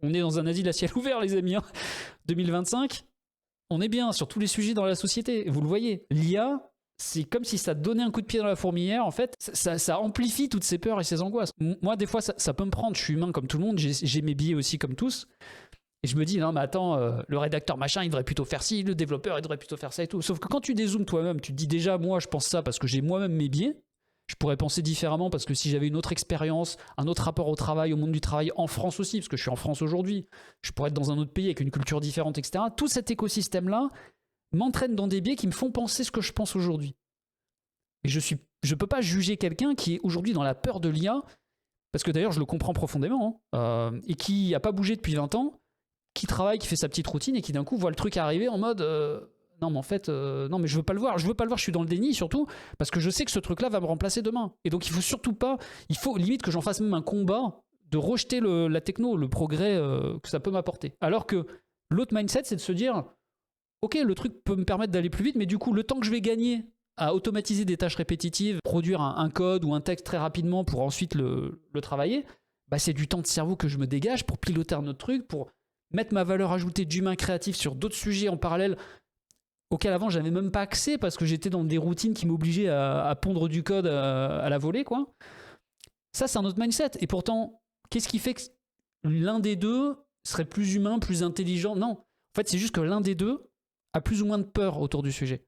On est dans un asile à ciel ouvert, les amis. 2025, on est bien sur tous les sujets dans la société. Vous le voyez. L'IA, c'est comme si ça donnait un coup de pied dans la fourmilière. En fait, ça amplifie toutes ces peurs et ces angoisses. Moi, des fois, ça peut me prendre. Je suis humain comme tout le monde. J'ai mes biais aussi comme tous. Et je me dis, non, mais attends, le rédacteur machin, il devrait plutôt faire ci, le développeur, il devrait plutôt faire ça et tout. Sauf que quand tu dézoomes toi-même, tu te dis déjà, moi, je pense ça parce que j'ai moi-même mes biais. Je pourrais penser différemment parce que si j'avais une autre expérience, un autre rapport au travail, au monde du travail, en France aussi, parce que je suis en France aujourd'hui, je pourrais être dans un autre pays avec une culture différente, etc. Tout cet écosystème-là m'entraîne dans des biais qui me font penser ce que je pense aujourd'hui. Et je peux pas juger quelqu'un qui est aujourd'hui dans la peur de l'IA, parce que d'ailleurs je le comprends profondément, et qui n'a pas bougé depuis 20 ans, qui travaille, qui fait sa petite routine, et qui d'un coup voit le truc arriver en mode... non mais en fait non mais je veux pas le voir, je suis dans le déni surtout parce que je sais que ce truc là va me remplacer demain, et donc il faut surtout pas, il faut limite que j'en fasse même un combat de rejeter la techno, le progrès que ça peut m'apporter, alors que l'autre mindset c'est de se dire ok, le truc peut me permettre d'aller plus vite, mais du coup le temps que je vais gagner à automatiser des tâches répétitives, produire un code ou un texte très rapidement pour ensuite le travailler, bah c'est du temps de cerveau que je me dégage pour piloter un autre truc, pour mettre ma valeur ajoutée d'humain créatif sur d'autres sujets en parallèle auquel avant j'avais même pas accès parce que j'étais dans des routines qui m'obligeaient à pondre du code à la volée, quoi. Ça, c'est un autre mindset. Et pourtant, qu'est-ce qui fait que l'un des deux serait plus humain, plus intelligent? Non. En fait, c'est juste que l'un des deux a plus ou moins de peur autour du sujet.